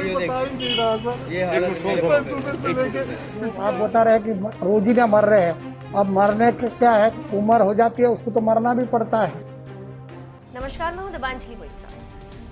कोई बता ही नहीं रहा सर। ये हालत है। मैं सुबह से लेके आप बता रहे हैं कि रोजीना मर रहे हैं। अब मरने के क्या है, उम्र हो जाती है, उसको तो मरना भी पड़ता है। नमस्कार, मैं हूं दिबांजलि मोइत्रा।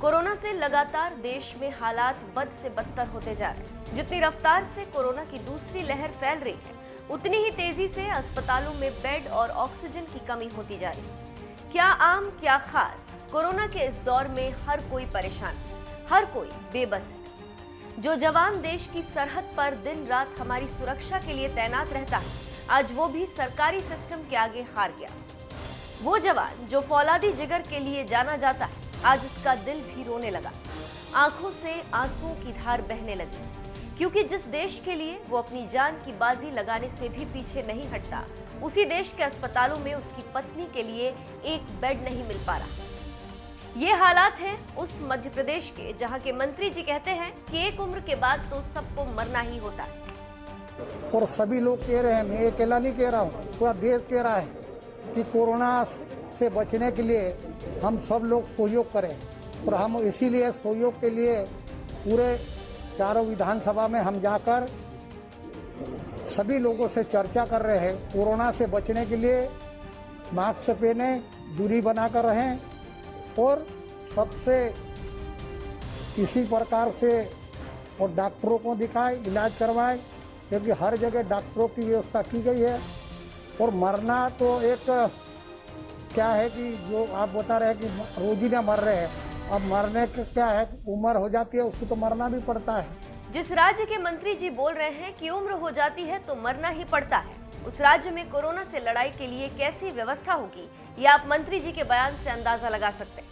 कोरोना से लगातार देश में हालात बद से बदतर होते जा रहे हैं। जितनी रफ्तार से कोरोना की दूसरी लहर फैल रही है, उतनी ही तेजी से अस्पतालों में बेड और ऑक्सीजन की कमी होती जा रही है। क्या आम क्या खास, कोरोना के इस दौर में हर कोई परेशान, हर कोई बेबस है। जो जवान देश की सरहद पर दिन रात हमारी सुरक्षा के लिए तैनात रहता है, आज वो भी सरकारी सिस्टम के आगे हार गया। वो जवान जो फौलादी जिगर के लिए जाना जाता है, आज उसका दिल भी रोने लगा। आंखों से आंसुओं की धार बहने लगी, क्योंकि जिस देश के लिए वो अपनी जान की बाजी लगाने से भी पीछे नहीं हटता, उसी देश के अस्पतालों में उसकी पत्नी के लिए एक बेड नहीं मिल पा रहा। ये हालात हैं उस मध्य प्रदेश के, जहां के मंत्री जी कहते हैं कि एक उम्र के बाद तो सबको मरना ही होता है। और सभी लोग कह रहे हैं, मैं अकेला नहीं कह रहा हूँ, पूरा देश कह रहा है कि कोरोना से बचने के लिए हम सब लोग सहयोग करें। और हम इसीलिए सहयोग के लिए पूरे चारों विधानसभा में हम जाकर सभी लोगों से चर्चा कर रहे हैं। कोरोना से बचने के लिए मास्क पहने, दूरी बनाकर रहें और सबसे इसी प्रकार से और डॉक्टरों को दिखाएं, इलाज करवाएं, क्योंकि हर जगह डॉक्टरों की व्यवस्था की गई है। और मरना तो एक क्या है कि जो आप बता रहे हैं कि रोजीना मर रहे हैं, अब मरने का क्या है, उम्र हो जाती है, उसको तो मरना भी पड़ता है। जिस राज्य के मंत्री जी बोल रहे हैं कि उम्र हो जाती है तो मरना ही पड़ता है, उस राज्य में कोरोना से लड़ाई के लिए कैसी व्यवस्था होगी, ये आप मंत्री जी के बयान से अंदाजा लगा सकते हैं।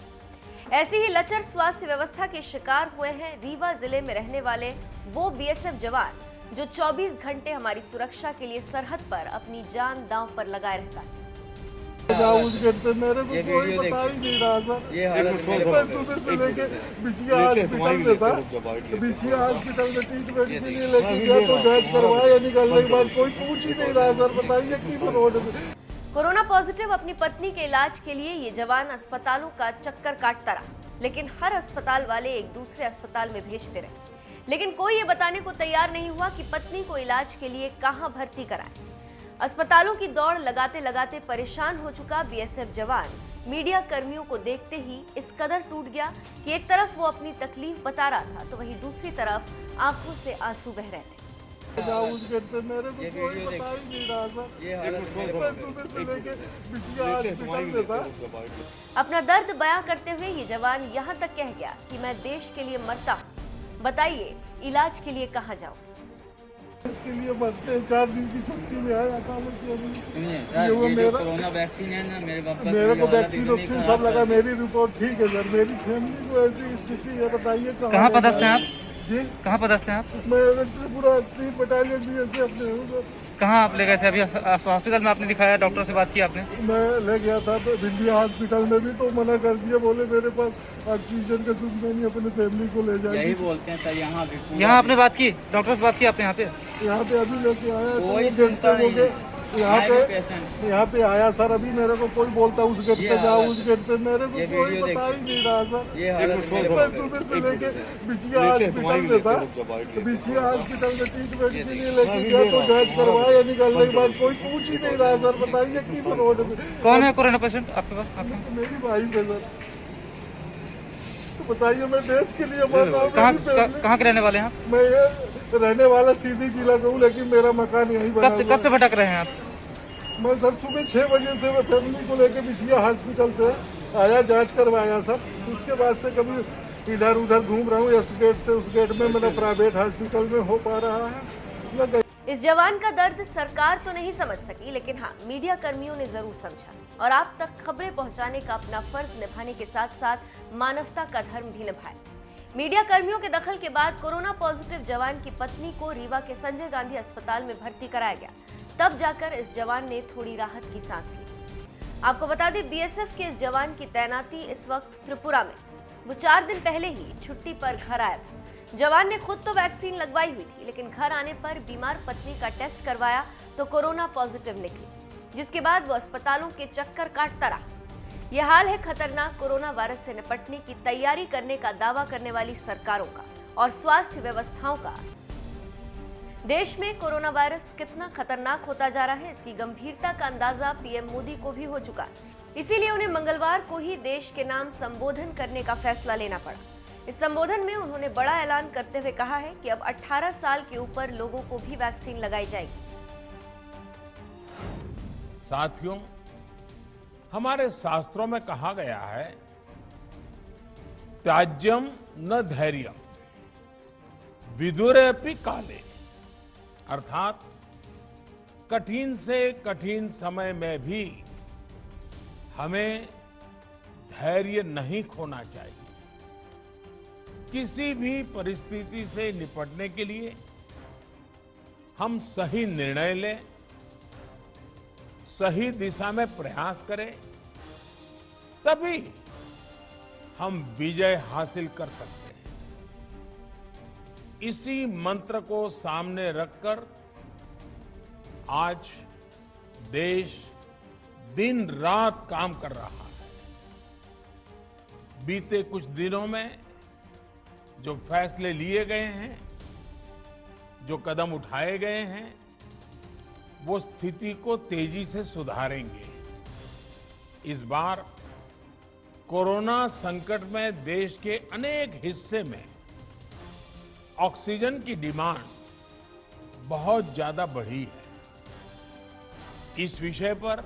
ऐसी ही लचर स्वास्थ्य व्यवस्था के शिकार हुए हैं रीवा जिले में रहने वाले वो बीएसएफ जवान जो 24 घंटे हमारी सुरक्षा के लिए सरहद पर अपनी जान दांव पर लगाए रहता है। उस घंटे मेरे को कोई बता ही नहीं रहा सर। ये हालत है। मैं सुबह से लेके बिछिया हॉस्पिटल में था, बिछिया हॉस्पिटल में ट्रीटमेंट के लिए लेके गया तो जांच करवाया, निकलने के बाद कोई पूछ ही नहीं रहा सर। बताइए कि रोड में कोरोना पॉजिटिव अपनी पत्नी के इलाज के लिए ये जवान अस्पतालों का चक्कर काटता रहा, लेकिन हर अस्पताल वाले एक दूसरे अस्पताल में भेजते रहे। लेकिन कोई ये बताने को तैयार नहीं हुआ कि पत्नी को इलाज के लिए कहां भर्ती कराएं। अस्पतालों की दौड़ लगाते लगाते परेशान हो चुका बीएसएफ जवान मीडिया कर्मियों को देखते ही इस कदर टूट गया कि एक तरफ वो अपनी तकलीफ बता रहा था, तो वहीं दूसरी तरफ आंखों से आंसू बह रहे थे। उस घंटे मेरे को कोई बता ही नहीं रहा सर। ये हालत है। मैं सुबह से लेके बिछिया हॉस्पिटल में था। अपना दर्द बयां करते हुए ये जवान यहाँ तक कह गया कि मैं देश के लिए मरता हूँ, बताइए इलाज के लिए कहाँ जाऊँ। इसके लिए बचते हैं, 4 दिन की छुट्टी में आया था। सुनिए सर, ये जो कोरोना वैक्सीन है ना, मेरे बाप का मेरे को कोई वैक्सीन हालत वैक्सीन सब लगा, मेरी रिपोर्ट ठीक है सर। मेरी फैमिली को ऐसी स्थिति है, बताइए कहाँ पदस्थ हैं आप? जी, कहाँ पदस्थ हैं आप? मैं पूरा 3 बटालियन भी ऐसे अपने हूँ सर। कहाँ आप ले गए थे? अभी हॉस्पिटल में आपने दिखाया, डॉक्टर से बात की आपने? मैं ले गया था तो भिंडिया हॉस्पिटल में भी तो मना कर दिया, बोले मेरे पास ऑक्सीजन का सुख नहीं, अपने फैमिली को ले जाए। यही बोलते हैं सर, यहाँ भी पूरा- यहाँ आपने बात की, डॉक्टर से बात की आपने? यहाँ पे यहाँ पे अभी लेके आया तो कोई वो सुनता देखते नहीं है। होंगे। यहाँ पे आया सर, अभी मेरे को कोई बोलता उस गेट पे जाओ, उस गेट पे, मेरे को ये कोई वीडियो बता ही नहीं रहा सर। ये हालत है। मैं सुबह से लेके बिछिया हॉस्पिटल में था, बिछिया हॉस्पिटल में ट्रीटमेंट के लिए लेके गया तो जांच करवाया, निकलने के बाद कोई पूछ ही नहीं रहा सर। बताइए कि रोड में कौन है कोरोना पेशेंट आपके पास? आपके मेरी वाइफ है सर। तो बताइए, मैं देश के लिए मर रहा हूँ। कहाँ के रहने वाले हैं आप? मैं ये रहने वाला सीधी जिला का हूँ, लेकिन मेरा मकान यही बना हुआ है। कब से भटक रहे हैं आप? मैं सर सुबह 6 बजे से मैं फैमिली को लेकर बिछिया हॉस्पिटल से आया, जांच करवाया सर। उसके बाद से कभी इधर उधर घूम रहा हूँ, इस गेट से उस गेट में, मेरा प्राइवेट हॉस्पिटल में हो पा रहा है। इस जवान का दर्द सरकार तो नहीं समझ सकी, लेकिन हाँ, मीडिया कर्मियों ने जरूर समझा और आप तक खबरें पहुंचाने का अपना फर्ज निभाने के साथ साथ मानवता का धर्म भी निभाया। मीडिया कर्मियों के दखल के बाद कोरोना पॉजिटिव जवान की पत्नी को रीवा के संजय गांधी अस्पताल में भर्ती कराया गया। तब जाकर इस जवान ने थोड़ी राहत की सांस ली। आपको बता दें, बीएसएफ के इस जवान की तैनाती इस वक्त त्रिपुरा में। वो 4 दिन पहले ही छुट्टी पर घर आया था। जवान ने खुद तो वैक्सीन लगवाई हुई थी, लेकिन घर आने पर बीमार पत्नी का टेस्ट करवाया तो कोरोना पॉजिटिव निकली, जिसके बाद वो अस्पतालों के चक्कर काटता रहा। यह हाल है खतरनाक कोरोना वायरस से निपटने की तैयारी करने का दावा करने वाली सरकारों का। और स्वास्थ्य व्यवस्थाओं का। देश में कोरोना वायरस कितना खतरनाक होता जा रहा है, इसकी गंभीरता का अंदाजा पीएम मोदी को भी हो चुका है। इसीलिए उन्हें मंगलवार को ही देश के नाम संबोधन करने का फैसला लेना पड़ा। इस संबोधन में उन्होंने बड़ा ऐलान करते हुए कहा है कि अब 18 साल के ऊपर लोगों को भी वैक्सीन लगाई जाएगी। साथियों, हमारे शास्त्रों में कहा गया है, त्याज्यम न धैर्यम विदुरेऽपि काले, अर्थात कठिन से कठिन समय में भी हमें धैर्य नहीं खोना चाहिए। किसी भी परिस्थिति से निपटने के लिए हम सही निर्णय लें, सही दिशा में प्रयास करें, तभी हम विजय हासिल कर सकते हैं। इसी मंत्र को सामने रखकर आज देश दिन रात काम कर रहा है। बीते कुछ दिनों में जो फैसले लिए गए हैं, जो कदम उठाए गए हैं, वो स्थिति को तेजी से सुधारेंगे। इस बार कोरोना संकट में देश के अनेक हिस्से में ऑक्सीजन की डिमांड बहुत ज्यादा बढ़ी है। इस विषय पर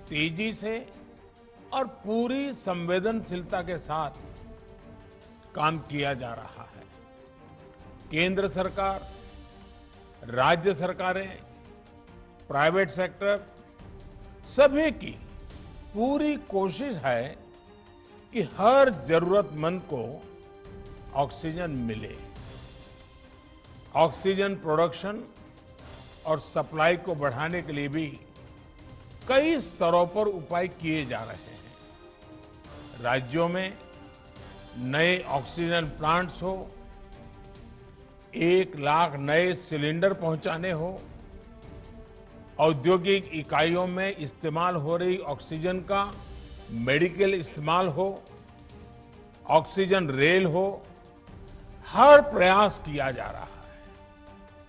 तेजी से और पूरी संवेदनशीलता के साथ काम किया जा रहा है। केंद्र सरकार, राज्य सरकारें, प्राइवेट सेक्टर, सभी की पूरी कोशिश है कि हर जरूरतमंद को ऑक्सीजन मिले। ऑक्सीजन प्रोडक्शन और सप्लाई को बढ़ाने के लिए भी कई स्तरों पर उपाय किए जा रहे हैं। राज्यों में नए ऑक्सीजन प्लांट्स हो, 1 लाख नए सिलेंडर पहुंचाने हो, औद्योगिक इकाइयों में इस्तेमाल हो रही ऑक्सीजन का मेडिकल इस्तेमाल हो, ऑक्सीजन रेल हो, हर प्रयास किया जा रहा है।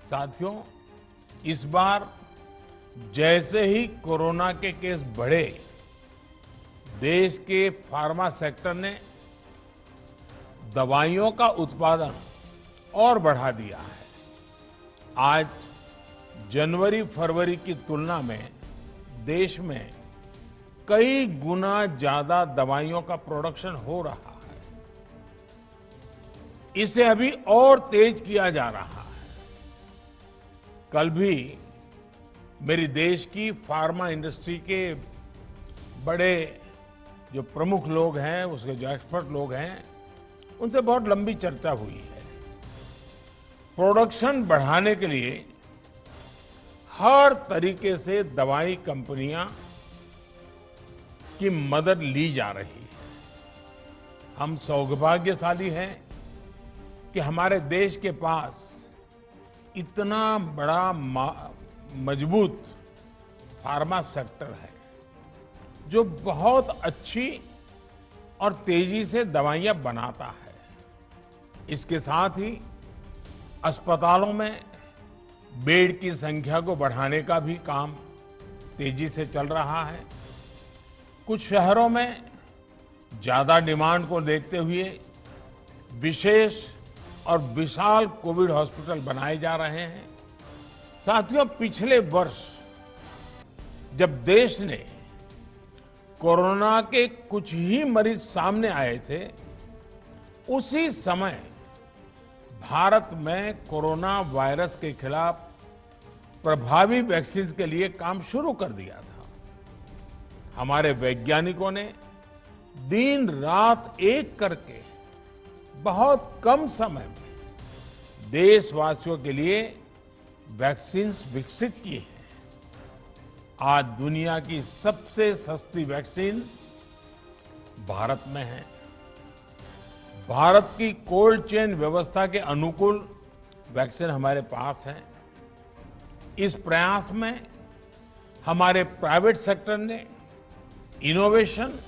साथियों, इस बार जैसे ही कोरोना के केस बढ़े, देश के फार्मा सेक्टर ने दवाइयों का उत्पादन और बढ़ा दिया है। आज जनवरी-फरवरी की तुलना में देश में कई गुना ज्यादा दवाइयों का प्रोडक्शन हो रहा है। इसे अभी और तेज किया जा रहा है। कल भी मेरी देश की फार्मा इंडस्ट्री के बड़े जो प्रमुख लोग हैं, उसके जो एक्सपर्ट लोग हैं, उनसे बहुत लंबी चर्चा हुई है। प्रोडक्शन बढ़ाने के लिए हर तरीके से दवाई कंपनियां की मदद ली जा रही है। हम सौभाग्यशाली हैं कि हमारे देश के पास इतना बड़ा मजबूत फार्मा सेक्टर है जो बहुत अच्छी और तेजी से दवाइयां बनाता है। इसके साथ ही अस्पतालों में बेड की संख्या को बढ़ाने का भी काम तेजी से चल रहा है। कुछ शहरों में ज्यादा डिमांड को देखते हुए विशेष और विशाल कोविड हॉस्पिटल बनाए जा रहे हैं। साथियों, पिछले वर्ष जब देश ने कोरोना के कुछ ही मरीज सामने आए थे, उसी समय भारत में कोरोना वायरस के खिलाफ प्रभावी वैक्सीन के लिए काम शुरू कर दिया था। हमारे वैज्ञानिकों ने दिन रात एक करके बहुत कम समय में देशवासियों के लिए वैक्सीन विकसित की है। आज दुनिया की सबसे सस्ती वैक्सीन भारत में है। भारत की कोल्ड चेन व्यवस्था के अनुकूल वैक्सीन हमारे पास है। इस प्रयास में हमारे प्राइवेट सेक्टर ने इनोवेशन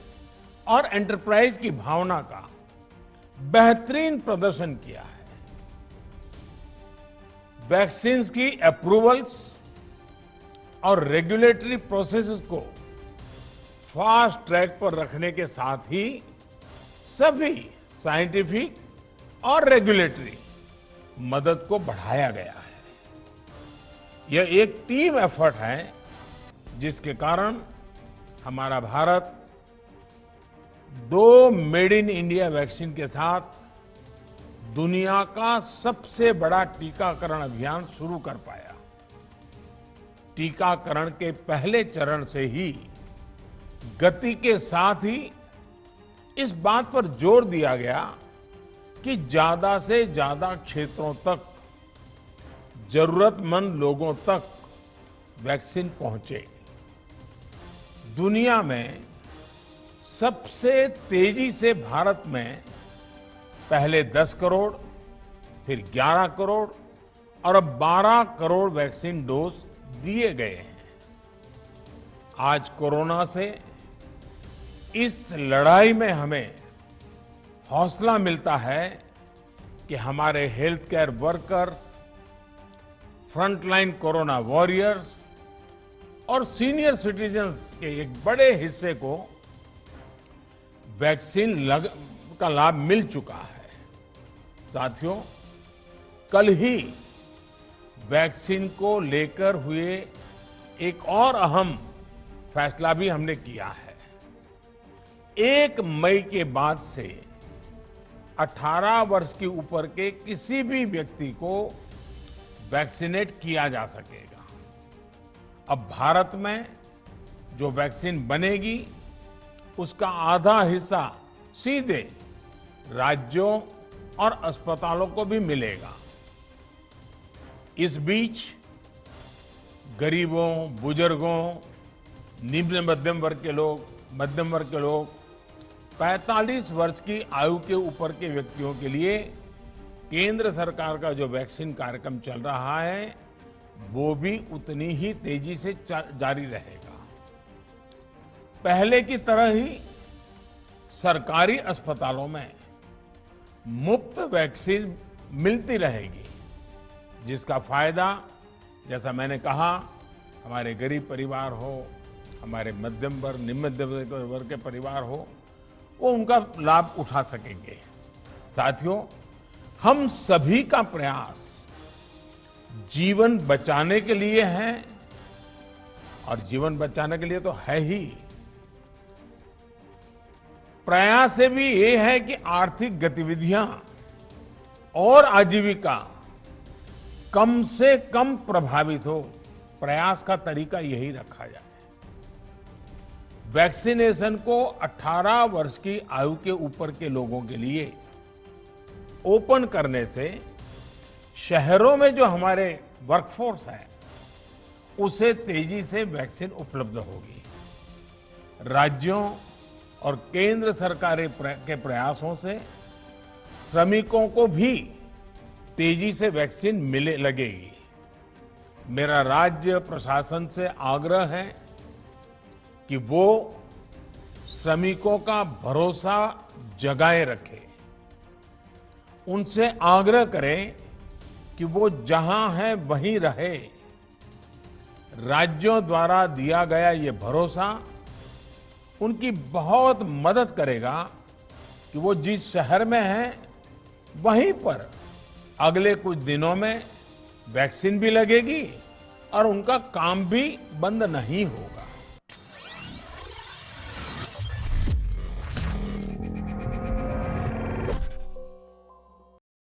और एंटरप्राइज की भावना का बेहतरीन प्रदर्शन किया है। वैक्सीन्स की अप्रूवल्स और रेगुलेटरी प्रोसेसेस को फास्ट ट्रैक पर रखने के साथ ही सभी साइंटिफिक और रेगुलेटरी मदद को बढ़ाया गया है। यह एक टीम एफर्ट है जिसके कारण हमारा Bharat 2 made in India vaccine के साथ दुनिया का सबसे बड़ा टीकाकरण अभियान शुरू कर पाया। टीकाकरण के पहले चरण से ही गति के साथ ही इस बात पर जोर दिया गया कि ज्यादा से ज्यादा क्षेत्रों तक जरूरतमंद लोगों तक वैक्सीन पहुंचे। दुनिया में सबसे तेजी से भारत में पहले 10 करोड़, फिर 11 करोड़ और अब 12 करोड़ वैक्सीन डोज दिए गए हैं। आज कोरोना से इस लड़ाई में हमें हौसला मिलता है कि हमारे health care workers, frontline corona warriors और सीनियर सिटीजन्स के एक बड़े हिस्से को वैक्सीन का लाभ मिल चुका है। साथियों, कल ही वैक्सीन को लेकर हुए एक और अहम फैसला भी हमने किया है। 1 मई के बाद से 18 वर्ष के ऊपर के किसी भी व्यक्ति को वैक्सीनेट किया जा सकेगा। अब भारत में जो वैक्सीन बनेगी उसका आधा हिस्सा सीधे राज्यों और अस्पतालों को भी मिलेगा। इस बीच गरीबों, बुजुर्गों, निम्न मध्यम वर्ग के लोग 45 वर्ष की आयु के ऊपर के व्यक्तियों के लिए केंद्र सरकार का जो वैक्सीन कार्यक्रम चल रहा है वो भी उतनी ही तेजी से जारी रहेगा। पहले की तरह ही सरकारी अस्पतालों में मुफ्त वैक्सीन मिलती रहेगी, जिसका फायदा, जैसा मैंने कहा, हमारे गरीब परिवार हो, हमारे मध्यम वर्ग, निम्न मध्यम वर्ग के परिवार हो, वो उनका लाभ उठा सकेंगे। साथियों, हम सभी का प्रयास जीवन बचाने के लिए है और जीवन बचाने के लिए तो है ही, प्रयास से भी ये है कि आर्थिक गतिविधियां और आजीविका कम से कम प्रभावित हो। प्रयास का तरीका यही रखा जाए। वैक्सीनेशन को 18 वर्ष की आयु के ऊपर के लोगों के लिए ओपन करने से शहरों में जो हमारे वर्कफोर्स है उसे तेजी से वैक्सीन उपलब्ध होगी। राज्यों और केंद्र सरकार के प्रयासों से श्रमिकों को भी तेजी से वैक्सीन मिलने लगेगी। मेरा राज्य प्रशासन से आग्रह है कि वो श्रमिकों का भरोसा जगाए रखे। उनसे आग्रह करें कि वो जहां है वहीं रहे। राज्यों द्वारा दिया गया ये भरोसा उनकी बहुत मदद करेगा कि वो जिस शहर में हैं वहीं पर अगले कुछ दिनों में वैक्सीन भी लगेगी और उनका काम भी बंद नहीं होगा।